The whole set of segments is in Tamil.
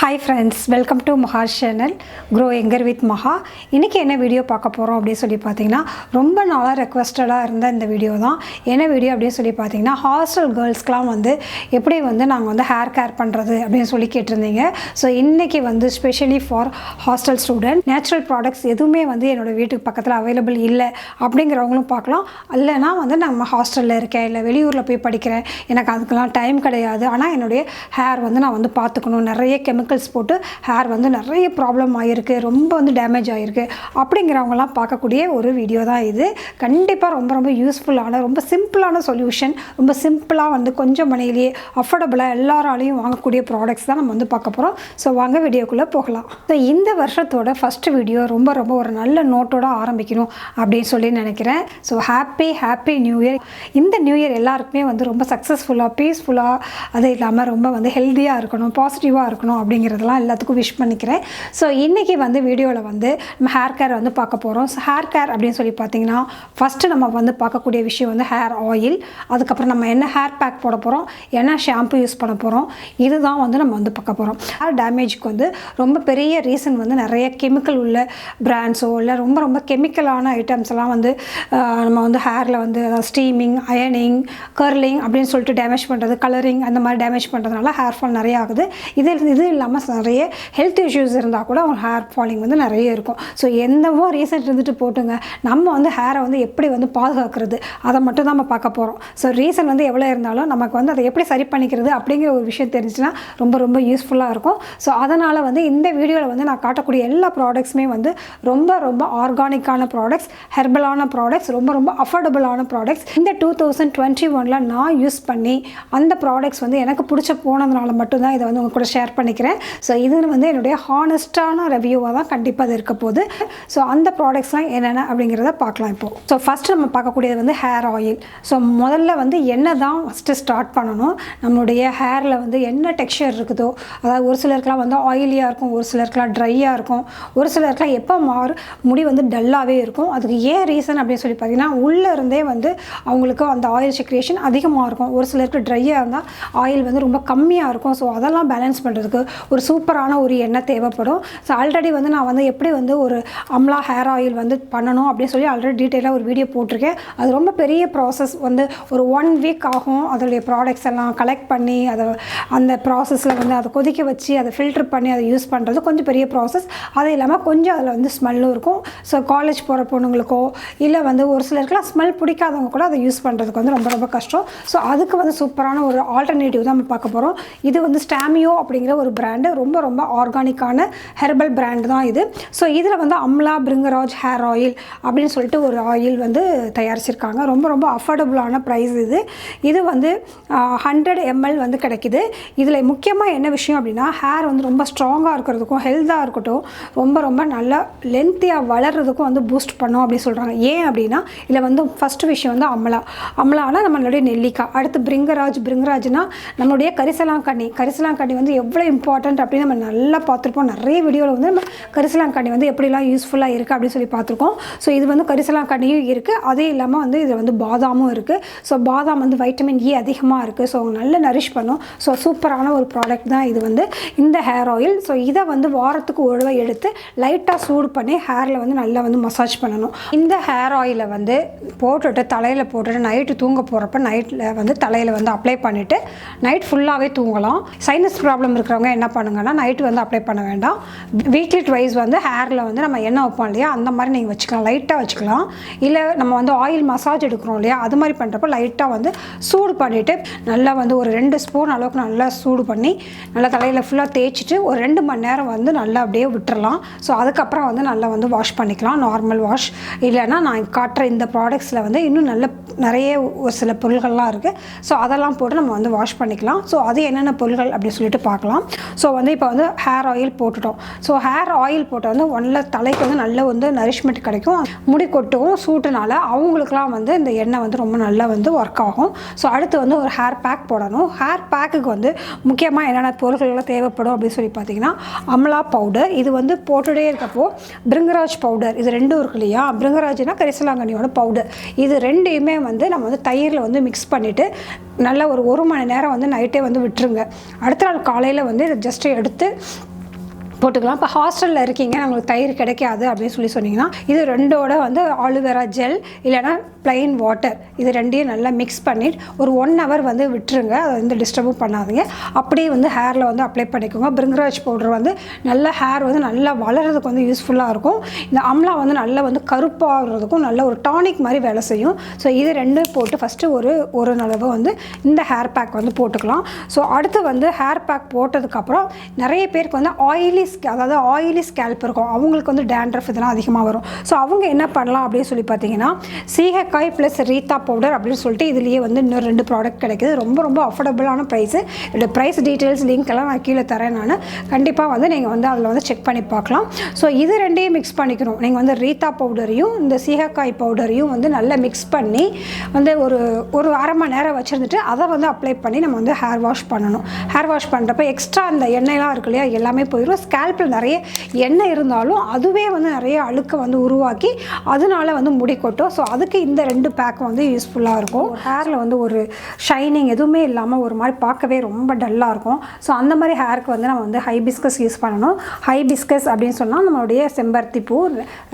Hi friends, welcome to MAHA channel Grow Younger with MAHA. இன்னைக்கு என்ன வீடியோ பார்க்க போறோம் அப்படி சொல்லி பாத்தீங்கன்னா ரொம்ப நாளா ரெக்வெஸ்டடா இருந்த இந்த வீடியோ தான். என்ன வீடியோ அப்படி சொல்லி பாத்தீங்கன்னா ஹாஸ்டல் गर्ल्सக்குலாம் வந்து எப்படி வந்து நாங்க வந்து ஹேர் கேர் பண்றது அப்படி சொல்லி கேட்டிருந்தீங்க. சோ இன்னைக்கு வந்து specially for hostel student natural products எதுவுமே வந்து என்னோட வீட்டுக்கு பக்கத்துல அவேilable இல்ல அப்படிங்கறவங்களும் பார்க்கலாம். இல்லனா வந்து நம்ம ஹாஸ்டல்ல இருக்கேன் இல்ல வெளியூர்ல போய் படிக்கிறேன். எனக்கு அதுக்கெல்லாம் டைம் கிடையாது. ஆனா என்னோட ஹேர் வந்து நான் வந்து பாத்துக்கணும். நிறைய chemicals போட்டு ஹேர் வந்து நிறைய ப்ராப்ளம் ஆயிருக்கு, ரொம்ப வந்து டேமேஜ் ஆயிருக்கு அப்படிங்கறவங்கலாம் பார்க்கக்கூடிய ஒரு வீடியோ தான் இது. கண்டிப்பா ரொம்ப யூஸ்ஃபுல்லான ரொம்ப சிம்பிளான சொல்யூஷன், ரொம்ப சிம்பிளா வந்து கொஞ்சம் மணியிலேயே அஃபோர்டபிளா எல்லாராலையும் வாங்கக்கூடிய ப்ராடக்ட்ஸ் தான் நம்ம வந்து பார்க்க போறோம். சோ வாங்க வீடியோக்குள்ள போகலாம். இந்த வருஷத்தோட ஃபர்ஸ்ட் வீடியோ ரொம்ப ஒரு நல்ல நோட்டோட ஆரம்பிக்கணும் அப்படின்னு சொல்லி நினைக்கிறேன். So happy new year. இந்த நியூ இயர் எல்லாருக்குமே வந்து ரொம்ப சக்சஸ்ஃபுல்லா பீஸ்ஃபுல்லா அது இல்லாம ரொம்ப வந்து ஹெல்தியா இருக்கணும், பாசிட்டிவா இருக்கணும் அப்படிங்கிறதெல்லாம் எல்லாத்துக்கும் விஷ் பண்ணிக்கிறேன். ஸோ இன்றைக்கி வந்து வீடியோவில் வந்து நம்ம ஹேர் கேர் வந்து பார்க்க போகிறோம். ஸோ ஹேர் கேர் அப்படின்னு சொல்லி பார்த்தீங்கன்னா ஃபஸ்ட்டு நம்ம வந்து பார்க்கக்கூடிய விஷயம் வந்து ஹேர் ஆயில், அதுக்கப்புறம் நம்ம என்ன ஹேர் பேக் போட போகிறோம், என்ன ஷாம்பு யூஸ் பண்ண போகிறோம், இதுதான் வந்து நம்ம வந்து பார்க்க போகிறோம். ஹேர் டேமேஜுக்கு வந்து ரொம்ப பெரிய ரீசன் வந்து நிறைய கெமிக்கல் உள்ள பிராண்ட்ஸோ இல்லை ரொம்ப கெமிக்கலான ஐட்டம்ஸ் எல்லாம் வந்து நம்ம வந்து ஹேரில் வந்து ஸ்டீமிங், அயனிங், கர்லிங் அப்படின்னு சொல்லிட்டு டேமேஜ் பண்ணுறது, கலரிங் அந்த மாதிரி டேமேஜ் பண்ணுறதுனால ஹேர் ஃபால் நிறைய ஆகுது. இது இல்லாமல் நிறைய ஹெல்த் இஷ்யூஸ் இருந்தால் கூட அவங்க ஹேர் ஃபாலிங் வந்து நிறைய இருக்கும். ஸோ எந்தவோ ரீசன் இருந்துட்டு போட்டுங்க, நம்ம வந்து ஹேரை வந்து எப்படி வந்து பாதுகாக்கிறது அதை மட்டும் தான் நம்ம பார்க்க போகிறோம். ஸோ ரீசன் வந்து எவ்வளோ இருந்தாலும் நமக்கு வந்து அதை எப்படி சரி பண்ணிக்கிறது அப்படிங்கிற ஒரு விஷயம் தெரிஞ்சுன்னா ரொம்ப யூஸ்ஃபுல்லாக இருக்கும். ஸோ அதனால் வந்து இந்த வீடியோவில் வந்து நான் காட்டக்கூடிய எல்லா ப்ராடக்ட்ஸுமே வந்து ரொம்ப ஆர்கானிக்கான ப்ராடக்ட்ஸ், ஹெர்பலான ப்ராடக்ட்ஸ், ரொம்ப அஃபோர்டபுளான ப்ராடக்ட்ஸ். இந்த 2021 நான் யூஸ் பண்ணி அந்த ப்ராடக்ட்ஸ் வந்து எனக்கு பிடிச்ச போனதுனால மட்டும்தான் இதை வந்து உங்க கூட ஷேர் பண்ணிக்கிறேன். ஸோ இது வந்து என்னுடைய ஹானஸ்டான ரிவ்யூவாக தான் கண்டிப்பாக அது இருக்க போகுது. ஸோ அந்த ப்ராடக்ட்ஸ்லாம் என்னென்ன அப்படிங்கிறத பார்க்கலாம் இப்போது. ஸோ ஃபஸ்ட்டு நம்ம பார்க்கக்கூடியது வந்து ஹேர் ஆயில். ஸோ முதல்ல வந்து எண்ணெய் தான் ஃபஸ்ட்டு ஸ்டார்ட் பண்ணணும். நம்மளுடைய ஹேரில் வந்து என்ன டெக்ஸ்சர் இருக்குதோ, அதாவது ஒரு சிலருக்குலாம் வந்து ஆயிலியாக இருக்கும், ஒரு சிலருக்குலாம் ட்ரையாக இருக்கும், ஒரு சிலருக்குலாம் எப்போ முடி வந்து டல்லாகவே இருக்கும். அதுக்கு ஏன் ரீசன் அப்படின்னு சொல்லி பார்த்தீங்கன்னா உள்ளே இருந்தே வந்து அவங்களுக்கு அந்த ஆயில் செக்ரேஷன் அதிகமாக இருக்கும். ஒரு சிலருக்கு ட்ரையாக இருந்தால் ஆயில் வந்து ரொம்ப கம்மியாக இருக்கும். ஸோ அதெல்லாம் பேலன்ஸ் பண்ணுறதுக்கு ஒரு சூப்பரான ஒரு எண்ணெய் தேவைப்படும். ஸோ ஆல்ரெடி வந்து நான் வந்து எப்படி வந்து ஒரு அம்லா ஹேர் ஆயில் வந்து பண்ணணும் அப்படின்னு சொல்லி ஆல்ரெடி டீட்டெயிலாக ஒரு வீடியோ போட்டிருக்கேன். அது ரொம்ப பெரிய ப்ராசஸ், வந்து ஒரு 1 வீக் ஆகும். அதோடைய ப்ராடக்ட்ஸ் எல்லாம் கலெக்ட் பண்ணி அதை அந்த ப்ராசஸில் வந்து அதை கொதிக்க வச்சு அதை ஃபில்டர் பண்ணி அதை யூஸ் பண்ணுறது கொஞ்சம் பெரிய ப்ராசஸ். அது இல்லாமல் கொஞ்சம் அதில் வந்து ஸ்மெல்லும் இருக்கும். ஸோ காலேஜ் போகிற பொண்ணுங்களுக்கோ இல்லை வந்து ஒரு சிலருக்குலாம் ஸ்மெல் பிடிக்காதவங்க கூட அதை யூஸ் பண்ணுறதுக்கு வந்து ரொம்ப கஷ்டம். ஸோ அதுக்கு வந்து சூப்பரான ஒரு ஆல்டர்னேட்டிவ் தான் நம்ம பார்க்க போகிறோம். இது வந்து ஸ்டாமியோ அப்படிங்கிற ஒரு பிராண்டு, ரொம்ப ஆர்கானிக்கான ஹெர்பல் பிராண்ட் தான் இது. ஸோ இதில் வந்து அம்லா பிரிங்கராஜ் ஹேர் ஆயில் அப்படின்னு சொல்லிட்டு ஒரு ஆயில் வந்து தயாரிச்சிருக்காங்க. ரொம்ப அஃபோர்டபுளான ப்ரைஸ் இது. இது வந்து 100 ml வந்து கிடைக்குது. இதில் முக்கியமாக என்ன விஷயம் அப்படின்னா ஹேர் வந்து ரொம்ப ஸ்ட்ராங்காக இருக்கிறதுக்கும் ஹெல்த்தாக இருக்கட்டும் ரொம்ப நல்லா லென்த்தியாக வளர்கிறதுக்கும் வந்து பூஸ்ட் பண்ணும் அப்படின்னு சொல்கிறாங்க. ஏன் அப்படின்னா இதில் வந்து ஃபஸ்ட்டு விஷயம் வந்து அம்லானா நம்மளுடைய நெல்லிக்காய், அடுத்து பிரிங்கராஜ்னா நம்மளுடைய கரிசலாங்கண்ணி வந்து எவ்வளோ இம்பார்ட்டன்ட் அப்படின்னு நம்ம நல்லா பார்த்துருப்போம். நிறைய வீடியோவில் வந்து நம்ம கரிசலாங்கண்ணி வந்து எப்படிலாம் யூஸ்ஃபுல்லாக இருக்குது அப்படின்னு சொல்லி பார்த்துருக்கோம். ஸோ இது வந்து கரிசலாங்கண்ணியும் இருக்குது, அதே இல்லாமல் வந்து இது வந்து பாதாமும் இருக்குது. ஸோ பாதாம் வந்து வைட்டமின் இ அதிகமாக இருக்குது. ஸோ நல்ல நரிஷ் பண்ணும். ஸோ சூப்பரான ஒரு ப்ராடக்ட் தான் இது வந்து இந்த ஹேர் ஆயில். ஸோ இதை வந்து வாரத்துக்கு ஒரு தடவை எடுத்து லைட்டாக சூடு பண்ணி ஹேரில் வந்து நல்லா வந்து மசாஜ் பண்ணணும். இந்த ஹேர் ஆயிலை வந்து போட்டுட்டு தலையில் போட்டுட்டு நைட்டு தூங்க போகிறப்ப நைட்டில் வந்து தலையில் வந்து அப்ளை பண்ணிவிட்டு நைட் ஃபுல்லாகவே தூங்கலாம். சைனஸ் ப்ராப்ளம் இருக்கிறவங்க என்ன பண்ணுங்கன்னா நைட்டு வந்து அப்ளை பண்ண வேண்டாம். வீக்லி ட்வைஸ் வந்து ஹேரில் வந்து நம்ம எண்ணெய் வைப்போம் இல்லையா, அந்த மாதிரி நீங்கள் வச்சுக்கலாம், லைட்டாக வச்சுக்கலாம். இல்லை நம்ம வந்து ஆயில் மசாஜ் எடுக்கிறோம் இல்லையா, அது மாதிரி பண்ணுறப்ப லைட்டாக வந்து சூடு பண்ணிவிட்டு நல்லா வந்து ஒரு 2 ஸ்பூன் அளவுக்கு நல்லா சூடு பண்ணி நல்லா தலையில் ஃபுல்லாக தேய்ச்சிட்டு ஒரு 2 மணி நேரம் வந்து நல்லா அப்படியே விட்டுறலாம். ஸோ அதுக்கப்புறம் வந்து நல்லா வந்து வாஷ் பண்ணிக்கலாம், நார்மல் வாஷ். இல்லைன்னா நான் காட்டுற இந்த ப்ராடக்ட்ஸில் வந்து இன்னும் நிறைய ஒரு சில பொருள்கள்லாம் இருக்குது. ஸோ அதெல்லாம் போட்டு நம்ம வந்து வாஷ் பண்ணிக்கலாம். ஸோ அது என்னென்ன பொருள்கள் அப்படின்னு சொல்லிட்டு பார்க்கலாம். ஸோ வந்து இப்போ வந்து ஹேர் ஆயில் போட்டுட்டோம். ஸோ ஹேர் ஆயில் போட்டு வந்து தலைக்கு வந்து நல்ல வந்து நரிஷ்மெண்ட் கிடைக்கும். முடி கொட்டும் சூட்டுனால அவங்களுக்குலாம் வந்து இந்த எண்ணெய் வந்து ரொம்ப நல்லா வந்து ஒர்க் ஆகும். ஸோ அடுத்து வந்து ஒரு ஹேர் பேக் போடணும். ஹேர் பேக்குக்கு வந்து முக்கியமாக என்னென்ன பொருட்கள்லாம் தேவைப்படும் அப்படின்னு சொல்லி பார்த்தீங்கன்னா அம்லா பவுடர், இது வந்து போட்டுகிட்டே இருக்கப்போ பிரிங்கராஜ் பவுடர், இது ரெண்டும் இருக்கு இல்லையா, பிரிங்கராஜ்னா கரிசலாங்கண்ணியோட பவுடர், இது ரெண்டையுமே வந்து நம்ம வந்து தயிரில் வந்து மிக்ஸ் பண்ணிவிட்டு நல்லா ஒரு மணி நேரம் வந்து நைட்டே வந்து விட்டுருங்க. அடுத்த நாள் காலையில் வந்து இதை ஜஸ்ட்டு எடுத்து போட்டுக்கலாம். இப்போ ஹாஸ்டலில் இருக்கீங்க, நம்மளுக்கு தயிர் கிடைக்காது அப்படின்னு சொன்னீங்கன்னா இது ரெண்டோட வந்து ஆலோவேரா ஜெல் இல்லைனா ப்ளைன் வாட்டர் இது ரெண்டையும் நல்லா மிக்ஸ் பண்ணிட்டு ஒரு 1 hour வந்து விட்டுருங்க. அதை வந்து டிஸ்டர்பும் பண்ணாதீங்க. அப்படியே வந்து ஹேரில் வந்து அப்ளை பண்ணிக்கோங்க. பிரிங்கராஜ் பவுடர் வந்து நல்ல ஹேர் வந்து நல்லா வளர்கிறதுக்கு வந்து யூஸ்ஃபுல்லாக இருக்கும். இந்த அம்லா வந்து நல்லா வந்து கருப்பாகிறதுக்கும் நல்ல ஒரு டானிக் மாதிரி வேலை செய்யும். ஸோ இது ரெண்டும் போட்டு ஃபஸ்ட்டு ஒரு அளவு வந்து இந்த ஹேர் பேக் வந்து போட்டுக்கலாம். ஸோ அடுத்து வந்து ஹேர் பேக் போட்டதுக்கப்புறம் நிறைய பேருக்கு வந்து ஆயிலி ஸ்கேல்ப் இருக்கும், அவங்களுக்கு வந்து டேண்ட்ரஃப் இதெல்லாம் அதிகமாக வரும். ஸோ அவங்க என்ன பண்ணலாம் அப்படின்னு சொல்லி பார்த்தீங்கன்னா சீகக்காய் ப்ளஸ் ரீத்தா பவுடர் அப்படின்னு சொல்லிட்டு இதுலேயே வந்து இன்னும் 2 ப்ராடக்ட் கிடைக்குது. ரொம்ப ரொம்ப அஃபோர்டபுளான ப்ரைஸு. இதோட ப்ரைஸ் டீட்டெயில்ஸ் லிங்க் எல்லாம் நான் கீழே தரேன். நான் கண்டிப்பாக வந்து நீங்கள் வந்து அதில் வந்து செக் பண்ணி பார்க்கலாம். ஸோ இது ரெண்டையும் மிக்ஸ் பண்ணிக்கணும். நீங்கள் வந்து ரீத்தா பவுடரையும் இந்த சீகக்காய் பவுடரையும் வந்து நல்லா மிக்ஸ் பண்ணி வந்து ஒரு அரை மணி நேரம் வச்சுருந்துட்டு அதை வந்து அப்ளை பண்ணி நம்ம வந்து ஹேர் வாஷ் பண்ணணும். ஹேர் வாஷ் பண்ணுறப்ப எக்ஸ்ட்ரா அந்த எண்ணெயெலாம் இருக்கு இல்லையா, எல்லாமே போயிடும். ஸ்கேல்பில் நிறைய எண்ணெய் இருந்தாலும் அதுவே வந்து நிறைய அழுக்கை வந்து உருவாக்கி அதனால வந்து முடி கொட்டும். ஸோ அதுக்கு இந்த 2 பேக் வந்து யூஸ்ஃபுல்லாக இருக்கும். ஹேரில் வந்து ஒரு ஷைனிங் எதுவுமே இல்லாமல் ஒரு மாதிரி பார்க்கவே ரொம்ப டல்லாக இருக்கும். ஸோ அந்த மாதிரி ஹேருக்கு வந்து நம்ம வந்து ஹைபிஸ்கஸ் யூஸ் பண்ணணும். ஹைபிஸ்கஸ் அப்படின்னு சொன்னால் நம்மளுடைய செம்பருத்தி பூ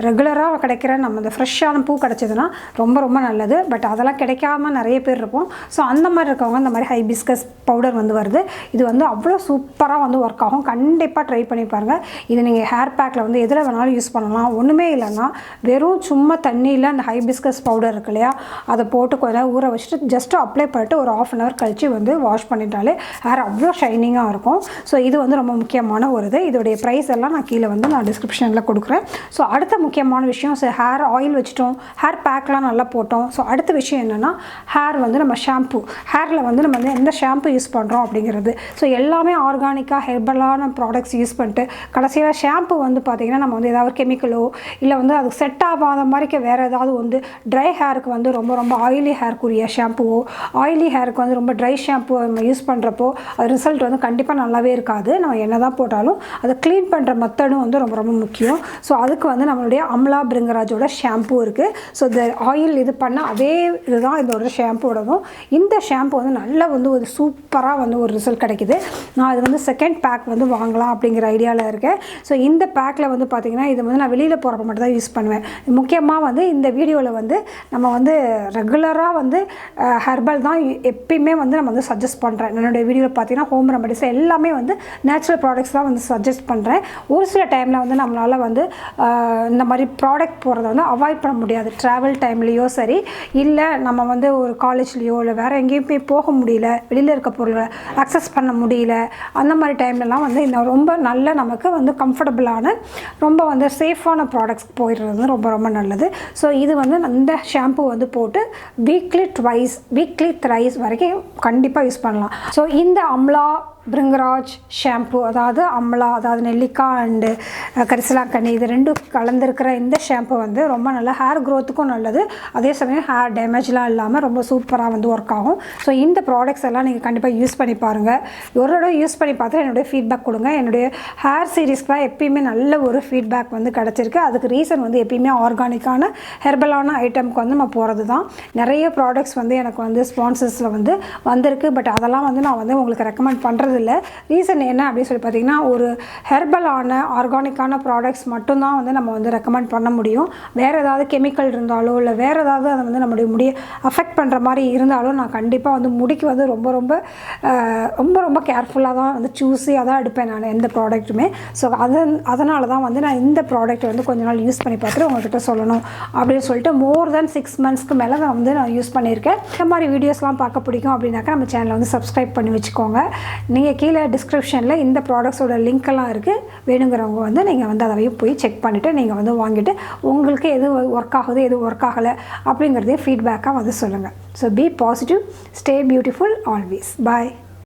ரெகுலராக கிடைக்கிற நம்ம இந்த ஃப்ரெஷ்ஷான பூ கிடச்சிதுன்னா ரொம்ப ரொம்ப நல்லது. பட் அதெல்லாம் கிடைக்காம நிறைய பேர் இருப்போம். ஸோ அந்த மாதிரி இருக்கவங்க இந்த மாதிரி ஹைபிஸ்கஸ் பவுடர் வந்து வருது. இது வந்து அவ்வளோ சூப்பராக வந்து ஒர்க் ஆகும். கண்டிப்பாக ட்ரை பண்ணி பாருங்கள். இது நீங்கள் ஹேர் பேக்கில் வந்து எதில் வேணாலும் யூஸ் பண்ணலாம். ஒன்றுமே இல்லைன்னா வெறும் சும்மா தண்ணியில் அந்த ஹைபிஸ்கஸ் பவுடர் இருக்கு இல்லையா, அதை போட்டு கொஞ்சம் ஊற வச்சுட்டு ஜஸ்ட்டு அப்ளை பண்ணிட்டு ஒரு 1/2 hour கழித்து வந்து வாஷ் பண்ணிட்டாலே ஹேர் அவ்வளோ ஷைனிங்காக இருக்கும். ஸோ இது வந்து ரொம்ப முக்கியமான ஒரு இது. இதோடைய ப்ரைஸ் எல்லாம் நான் கீழே வந்து நான் டிஸ்கிரிப்ஷனில் கொடுக்குறேன். ஸோ அடுத்த முக்கியமான விஷயம், ஸோ ஹேர் ஆயில் வச்சுட்டோம், ஹேர் பேக்லாம் நல்லா போட்டோம். ஸோ அடுத்த விஷயம் என்னென்னா ஹேர் வந்து நம்ம ஷாம்பு, ஹேரில் வந்து நம்ம வந்து எந்த ஷாம்பு யூஸ் பண்ணுறோம் அப்படிங்கிறது. ஸோ எல்லாமே ஆர்கானிக்காக ஹெர்பலான ப்ராடக்ட்ஸ் யூஸ் பண்ணிட்டு கடைசியில் ஷாம்பு வந்து பார்த்திங்கன்னா நம்ம வந்து ஏதாவது கெமிக்கலோ இல்லை வந்து அதுக்கு செட் ஆகாத மாதிரிக்கு வேறு ஏதாவது வந்து ட்ரை ஹேருக்கு வந்து ரொம்ப ரொம்ப ஆயிலி ஹேருக்குரிய ஷாம்புவோ, ஆயிலி ஹேருக்கு வந்து ரொம்ப ட்ரை ஷாம்பு நம்ம யூஸ் பண்ணுறப்போ அது ரிசல்ட் வந்து கண்டிப்பாக நல்லாவே இருக்காது. நம்ம என்ன தான் போட்டாலும் அதை க்ளீன் பண்ணுற மெத்தடும் வந்து ரொம்ப ரொம்ப முக்கியம். ஸோ அதுக்கு வந்து நம்மளுடைய அம்லா பிரிங்கராஜோட ஷாம்பு இருக்குது. ஸோ இந்த ஆயில் இது பண்ண அதே இதுதான் இதோட ஷாம்புவோடதும். இந்த ஷாம்பு வந்து நல்லா வந்து ஒரு சூப்பராக வந்து ஒரு ரிசல்ட் கிடைக்குது. நான் இது வந்து செகண்ட் பேக் வந்து வாங்கலாம் அப்படிங்கிற ஐடியாவில் இருக்கேன். ஸோ இந்த பேக்கில் வந்து பார்த்திங்கன்னா இது வந்து நான் வெளியில் போகிறப்ப மட்டும் தான் யூஸ் பண்ணுவேன். முக்கியமாக வந்து இந்த வீடியோவில் வந்து நம்ம வந்து ரெகுலராக வந்து ஹெர்பல் தான் எப்பயுமே வந்து நம்ம வந்து சஜஸ்ட் பண்ணுறேன். என்னுடைய வீடியோவில் பார்த்தீங்கன்னா ஹோம் ரெமடிஸ் எல்லாமே வந்து நேச்சுரல் ப்ராடக்ட்ஸ் தான் வந்து சஜஸ்ட் பண்ணுறேன். ஒரு சில டைமில் வந்து நம்மளால் வந்து இந்த மாதிரி ப்ராடக்ட் போகிறத வந்து அவாய்ட் பண்ண முடியாது. ட்ராவல் டைம்லேயோ சரி, இல்லை நம்ம வந்து ஒரு காலேஜ்லேயோ இல்லை வேறு எங்கேயும் போய் போக முடியல, வெளியில் இருக்க பொருளை அக்சஸ் பண்ண முடியல, அந்த மாதிரி டைம்லலாம் வந்து இந்த ரொம்ப நல்ல நமக்கு வந்து கம்ஃபர்டபுளான ரொம்ப வந்து சேஃபான ப்ராடக்ட்ஸ் போயிடுறது வந்து ரொம்ப ரொம்ப நல்லது. ஸோ இது வந்து இந்த ஷாம்பு வந்து போட்டு வீக்லி த்ரைஸ் வரைக்கும் கண்டிப்பாக யூஸ் பண்ணலாம். ஸோ இந்த அம்லா பிரிங்கராஜ் ஷாம்பு, அதாவது அம்லா, அதாவது நெல்லிக்காய் அண்டு கரிசலாங்கண்ணி இது ரெண்டும் கலந்துருக்கிற இந்த ஷாம்பு வந்து ரொம்ப நல்ல ஹேர் க்ரோத்துக்கும் நல்லது. அதே சமயம் ஹேர் டேமேஜ்லாம் இல்லாமல் ரொம்ப சூப்பராக வந்து ஒர்க் ஆகும். ஸோ இந்த ப்ராடக்ட்ஸ் எல்லாம் நீங்கள் கண்டிப்பாக யூஸ் பண்ணி பாருங்கள். ஒரு தடவை யூஸ் பண்ணி பார்த்துட்டு என்னுடைய ஃபீட்பேக் கொடுங்க. என்னுடைய ஹேர் சீரீஸ்க்குலாம் எப்பயுமே நல்ல ஒரு ஃபீட்பேக் வந்து கிடச்சிருக்கு. அதுக்கு ரீசன் வந்து எப்பயுமே ஆர்கானிக்கான ஹெர்பலான ஐட்டமுக்கு வந்து நம்ம போகிறது தான். நிறைய ப்ராடக்ட்ஸ் வந்து எனக்கு வந்து ஸ்பான்சர்ஸில் வந்து வந்திருக்கு. பட் அதெல்லாம் வந்து நான் வந்து உங்களுக்கு ரெக்கமெண்ட் பண்ணுறது இல்லை. ரீசன் என்ன அப்படின்னு சொல்லி பார்த்தீங்கன்னா, ஒரு ஹெர்பலான ஆர்கானிக்கான ப்ராடக்ட்ஸ் மட்டும்தான் வந்து நம்ம வந்து ரெக்கமெண்ட் பண்ண முடியும். வேறு ஏதாவது கெமிக்கல் இருந்தாலோ இல்லை வேறு ஏதாவது அதை வந்து நம்முடைய முடியை அஃபெக்ட் பண்ணுற மாதிரி இருந்தாலும் நான் கண்டிப்பாக வந்து முடிக்கு வந்து ரொம்ப ரொம்ப ரொம்ப ரொம்ப கேர்ஃபுல்லாக தான் வந்து சூஸியாக தான் எடுப்பேன் நான் எந்த ப்ராடக்ட்டுமே. ஸோ அதனால தான் வந்து நான் இந்த ப்ராடக்ட் வந்து கொஞ்ச நாள் யூஸ் பண்ணி பார்த்துட்டு உங்கள்கிட்ட சொல்லணும் அப்படின்னு சொல்லிட்டு மோர் தென் 6 monthsக்கு மேலே நான் வந்து யூஸ் பண்ணியிருக்கேன். இந்த மாதிரி வீடியோஸ்லாம் பார்க்க பிடிக்கும் அப்படின்னாக்கா நம்ம சேனலை வந்து சப்ஸ்கிரைப் பண்ணி வச்சுக்கோங்க. நீங்கள் கீழே டிஸ்கிரிப்ஷனில் இந்த ப்ராடக்ட்ஸோட லிங்க் எல்லாம் இருக்குது. வேணுங்கிறவங்க வந்து நீங்கள் வந்து அதையும் போய் செக் பண்ணிவிட்டு நீங்கள் வந்து வாங்கிட்டு உங்களுக்கு எது ஒர்க் ஆகுது எது ஒர்க் ஆகலை அப்படிங்கிறதையும் ஃபீட்பேக்காக வந்து சொல்லுங்கள். So be positive, stay beautiful always. Bye.